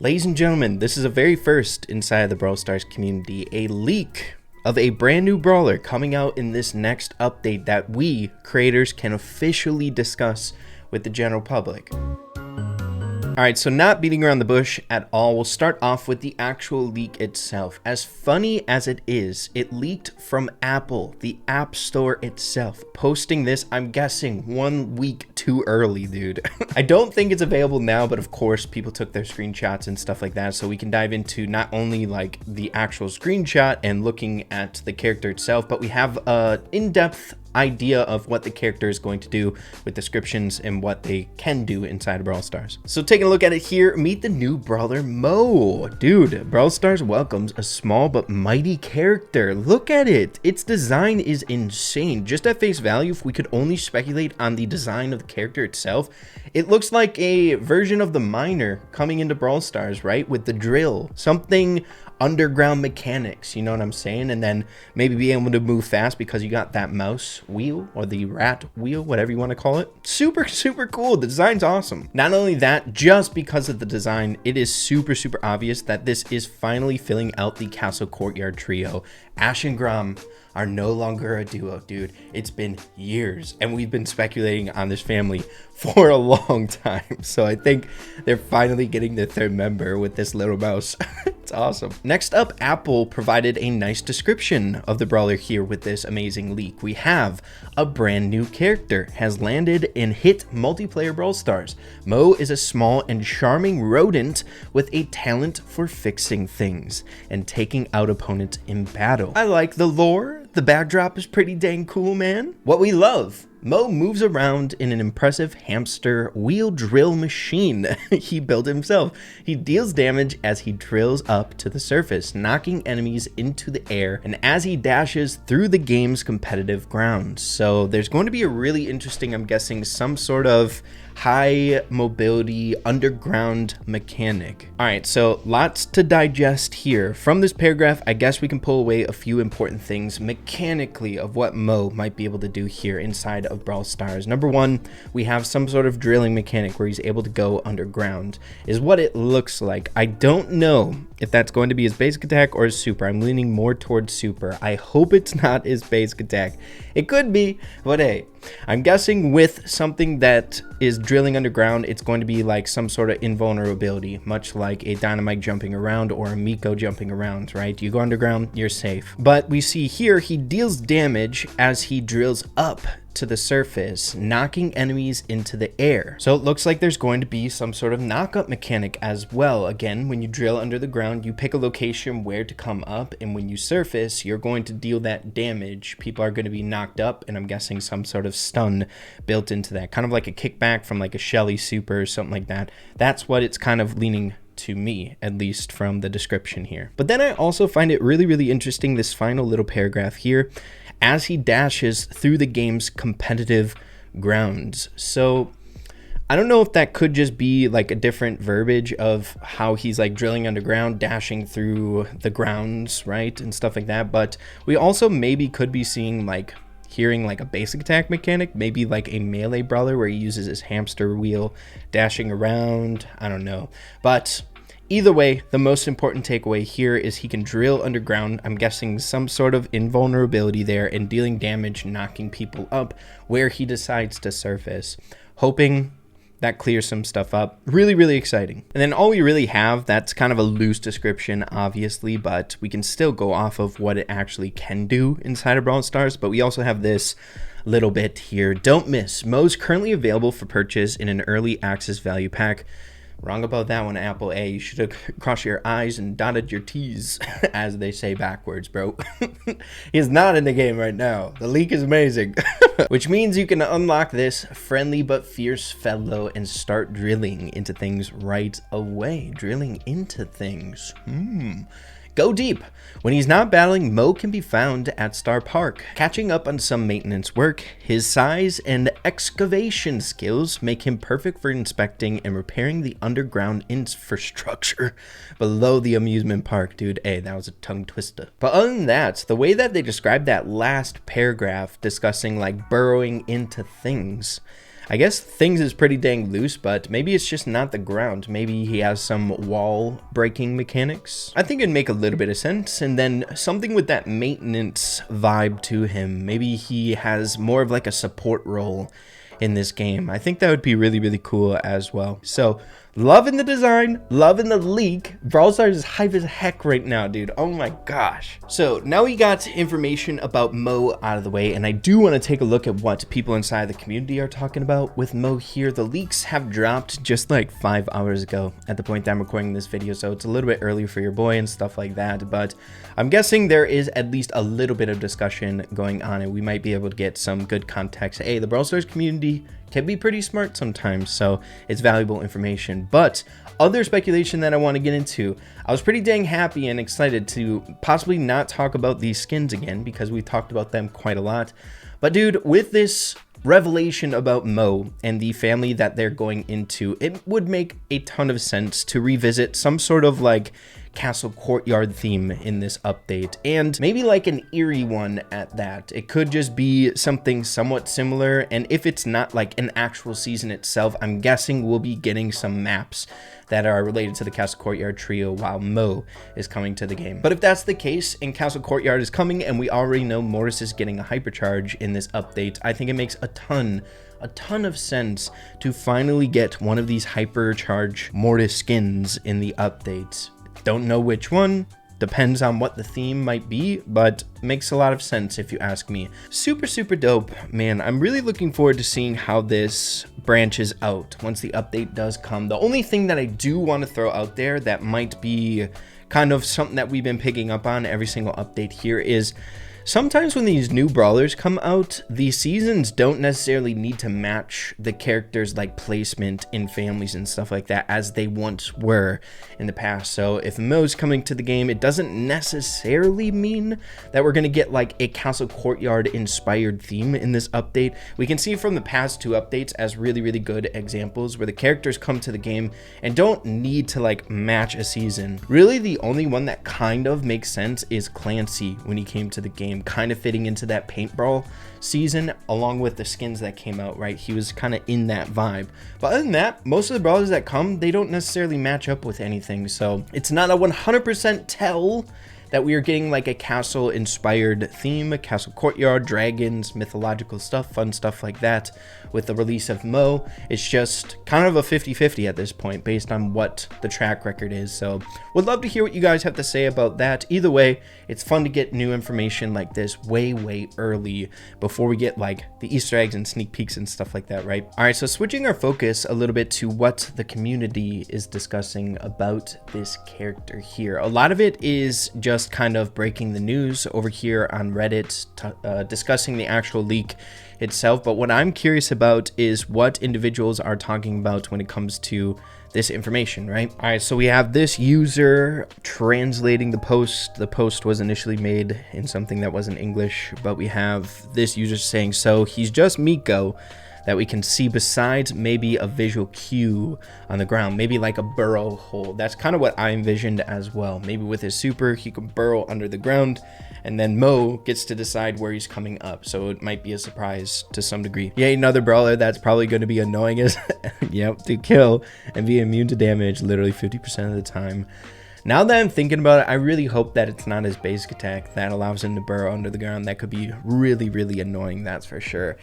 Ladies and gentlemen, this is a very first inside of the Brawl Stars community, a leak of a brand new brawler coming out in this next update that we, creators, can officially discuss with the general public. Alright, so not beating around the bush at all, we'll start off with the actual leak itself. As funny as it is, it leaked from Apple, the App Store itself. Posting this, I'm guessing, 1 week too early, dude. I don't think it's available now, but of course, people took their screenshots and stuff like that, so we can dive into not only like the actual screenshot and looking at the character itself, but we have an in-depth idea of what the character is going to do with descriptions and what they can do inside of Brawl Stars. So taking a look at it here, meet the new Brawler MOE. Dude, Brawl Stars welcomes a small but mighty character. Look at it. Its design is insane. Just at face value, if we could only speculate on the design of the character itself, it looks like a version of the miner coming into Brawl Stars, right? With the drill, something underground mechanics, you know what I'm saying? And then maybe be able to move fast because you got that mouse wheel or the rat wheel, whatever you want to call it. Super cool. The design's awesome. Not only that, just because of the design, it is super obvious that this is finally filling out the Castle Courtyard trio. Ash and Grom are no longer a duo, dude. It's been years and we've been speculating on this family for a long time. So I think they're finally getting the third member with this little mouse. It's awesome. Next up, Apple provided a nice description of the brawler here with this amazing leak. We have a brand new character has landed in hit multiplayer Brawl Stars. MOE is a small and charming rodent with a talent for fixing things and taking out opponents in battle. I like the lore. The backdrop is pretty dang cool, man. What we love, MOE moves around in an impressive hamster wheel drill machine he built himself. He deals damage as he drills up to the surface, knocking enemies into the air, and as he dashes through the game's competitive grounds. So there's going to be a really interesting, I'm guessing, some sort of high mobility underground mechanic. All right, so lots to digest here. From this paragraph, I guess we can pull away a few important things mechanically of what MOE might be able to do here inside of Brawl Stars. Number one, we have some sort of drilling mechanic where he's able to go underground, is what it looks like. I don't know if that's going to be his basic attack or his super. I'm leaning more towards super. I hope it's not his basic attack. It could be, but hey, I'm guessing with something that is drilling underground, it's going to be like some sort of invulnerability, much like a dynamite jumping around or a Miko jumping around, right? You go underground, you're safe. But we see here he deals damage as he drills up to the surface, knocking enemies into the air. So it looks like there's going to be some sort of knockup mechanic as well. Again, when you drill under the ground, you pick a location where to come up, and when you surface, you're going to deal that damage. People are going to be knocked up, and I'm guessing some sort of stun built into that, kind of like a kickback from like a Shelly super or something like that. That's what it's kind of leaning to me, at least from the description here. But then I also find it really interesting, this final little paragraph here, as he dashes through the game's competitive grounds. So I don't know if that could just be like a different verbiage of how he's like drilling underground, dashing through the grounds, right, and stuff like that. But we also maybe could be seeing like hearing like a basic attack mechanic, maybe like a melee brawler where he uses his hamster wheel dashing around. I don't know, but either way, the most important takeaway here is he can drill underground. I'm guessing some sort of invulnerability there and dealing damage, knocking people up where he decides to surface. Hoping that clears some stuff up. Really exciting. And then all we really have, that's kind of a loose description, obviously, but we can still go off of what it actually can do inside of Brawl Stars. But we also have this little bit here. Don't miss. MOE's currently available for purchase in an early access value pack. Wrong about that one, Apple. A. You should have crossed your I's and dotted your T's, as they say backwards, bro. He's not in the game right now. The leak is amazing. Which means you can unlock this friendly but fierce fellow and start drilling into things right away. Drilling into things. Go deep. When he's not battling, MOE can be found at Star Park, catching up on some maintenance work. His size and excavation skills make him perfect for inspecting and repairing the underground infrastructure below the amusement park. Dude, hey, that was a tongue twister. But other than that, the way that they described that last paragraph discussing like burrowing into things, I guess things is pretty dang loose, but maybe it's just not the ground. Maybe he has some wall breaking mechanics. I think it'd make a little bit of sense. And then something with that maintenance vibe to him. Maybe he has more of like a support role in this game. I think that would be really, really cool as well. So loving the design, loving the leak. Brawl Stars is hype as heck right now, dude. Oh my gosh. So now we got information about Mo out of the way, and I do want to take a look at what people inside the community are talking about with Mo here. The leaks have dropped just like 5 hours ago at the point that I'm recording this video, so it's a little bit early for your boy and stuff like that, but I'm guessing there is at least a little bit of discussion going on, and we might be able to get some good context. Hey, the Brawl Stars community can be pretty smart sometimes, so it's valuable information. But other speculation that I want to get into, I was pretty dang happy and excited to possibly not talk about these skins again because we talked about them quite a lot. But dude, with this revelation about Mo and the family that they're going into, it would make a ton of sense to revisit some sort of like castle courtyard theme in this update, and maybe like an eerie one at that. It could just be something somewhat similar, and if it's not like an actual season itself, I'm guessing we'll be getting some maps that are related to the Castle Courtyard trio while Mo is coming to the game. But if that's the case and Castle Courtyard is coming and we already know Mortis is getting a hypercharge in this update, I think it makes a ton of sense to finally get one of these hypercharge Mortis skins in the update. Don't know which one, depends on what the theme might be, but makes a lot of sense if you ask me. Super dope, man. I'm really looking forward to seeing how this branches out once the update does come. The only thing that I do want to throw out there that might be kind of something that we've been picking up on every single update here is sometimes when these new brawlers come out, the seasons don't necessarily need to match the characters' like placement in families and stuff like that as they once were in the past. So if Mo's coming to the game, it doesn't necessarily mean that we're going to get like a Castle Courtyard inspired theme in this update. We can see from the past 2 updates as really good examples where the characters come to the game and don't need to like match a season. Really the only one that kind of makes sense is Clancy when he came to the game, kind of fitting into that paintball season along with the skins that came out, right? He was kind of in that vibe. But other than that, most of the brawlers that come, they don't necessarily match up with anything, so it's not a 100% tell that we are getting like a castle inspired theme, a castle courtyard, dragons, mythological stuff, fun stuff like that with the release of Mo. It's just kind of a 50-50 at this point based on what the track record is. So would love to hear what you guys have to say about that. Either way, it's fun to get new information like this way early before we get like the Easter eggs and sneak peeks and stuff like that, right? All right, so switching our focus a little bit to what the community is discussing about this character here. A lot of it is just kind of breaking the news over here on Reddit, discussing the actual leak itself, but what I'm curious about is what individuals are talking about when it comes to this information, right? All right, so we have this user translating the post. The post was initially made in something that wasn't English, but we have this user saying, so he's just Miko that we can see besides maybe a visual cue on the ground, maybe like a burrow hole. That's kind of what I envisioned as well. Maybe with his super, he could burrow under the ground, and then Mo gets to decide where he's coming up. So it might be a surprise to some degree. Yeah, another brawler that's probably going to be annoying as yep, to kill and be immune to damage literally 50% of the time. Now that I'm thinking about it, I really hope that it's not his basic attack that allows him to burrow under the ground. That could be really annoying, that's for sure.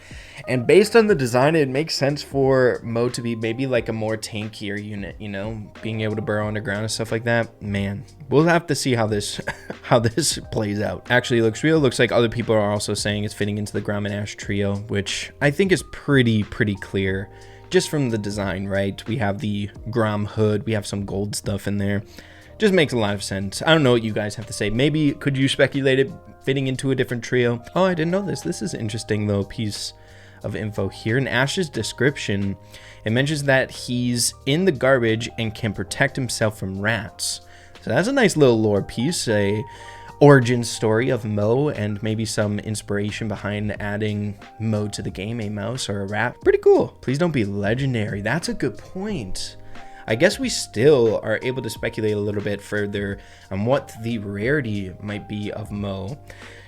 And based on the design, it makes sense for Mo to be maybe like a more tankier unit, you know, being able to burrow underground and stuff like that. Man, we'll have to see how this how this plays out. Actually, it looks real. Looks like other people are also saying it's fitting into the Grom and Ash trio, which I think is pretty clear just from the design, right? We have the Grom hood, we have some gold stuff in there. Just makes a lot of sense. I don't know what you guys have to say. Maybe could you speculate it fitting into a different trio? Oh, I didn't know this. This is interesting though, piece of info here. In Ash's description, it mentions that he's in the garbage and can protect himself from rats. So that's a nice little lore piece, a origin story of Mo, and maybe some inspiration behind adding Mo to the game, a mouse or a rat. Pretty cool. Please don't be legendary. That's a good point. I guess we still are able to speculate a little bit further on what the rarity might be of Mo.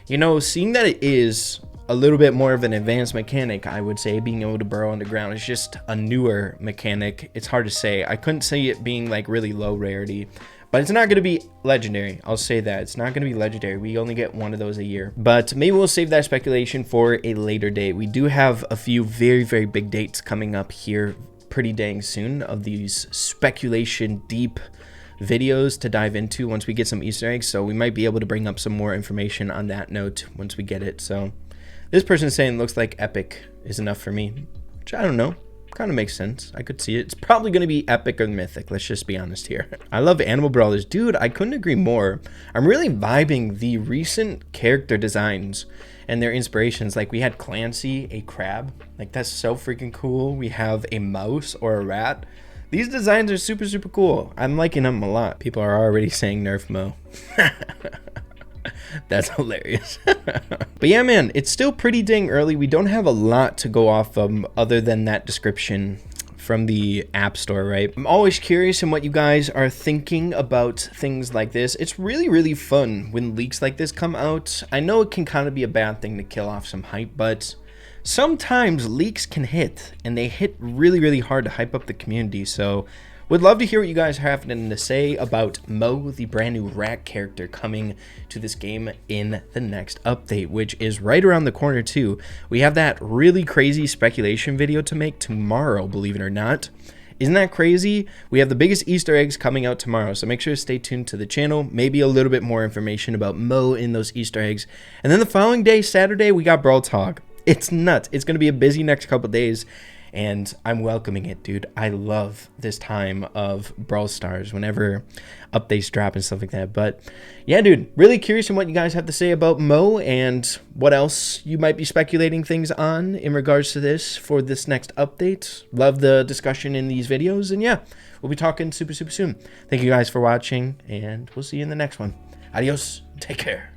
You know, seeing that it is a little bit more of an advanced mechanic, I would say. Being able to burrow underground is just a newer mechanic. It's hard to say. I couldn't see it being like really low rarity, but it's not going to be legendary. I'll say that. It's not going to be legendary. We only get one of those a year. But maybe we'll save that speculation for a later date. We do have a few very, very big dates coming up here pretty dang soon of these speculation deep videos to dive into once we get some Easter eggs. So we might be able to bring up some more information on that note once we get it. So this person saying looks like epic is enough for me, which I don't know. Kind of makes sense. I could see it. It's probably going to be epic or mythic. Let's just be honest here. I love animal brawlers. Dude, I couldn't agree more. I'm really vibing the recent character designs and their inspirations. Like we had Clancy, a crab. Like that's so freaking cool. We have a mouse or a rat. These designs are super, super cool. I'm liking them a lot. People are already saying nerf Mo. That's hilarious. But yeah, man, it's still pretty dang early. We don't have a lot to go off of other than that description from the App Store, right? I'm always curious in what you guys are thinking about things like this. It's really, really fun when leaks like this come out. I know it can kind of be a bad thing to kill off some hype, but sometimes leaks can hit, and they hit really, really hard to hype up the community. So would love to hear what you guys have to say about Mo, the brand new rat character coming to this game in the next update, which is right around the corner too. We have that really crazy speculation video to make tomorrow, believe it or not. Isn't that crazy? We have the biggest Easter eggs coming out tomorrow, so make sure to stay tuned to the channel. Maybe a little bit more information about Mo in those Easter eggs. And then the following day, Saturday, we got Brawl Talk. It's nuts. It's going to be a busy next couple days, and I'm welcoming it, dude. I love this time of Brawl Stars whenever updates drop and stuff like that. But yeah, dude, really curious on what you guys have to say about Mo and what else you might be speculating things on in regards to this for this next update. Love the discussion in these videos, and yeah, we'll be talking super, super soon. Thank you guys for watching, and we'll see you in the next one. Adios. Take care.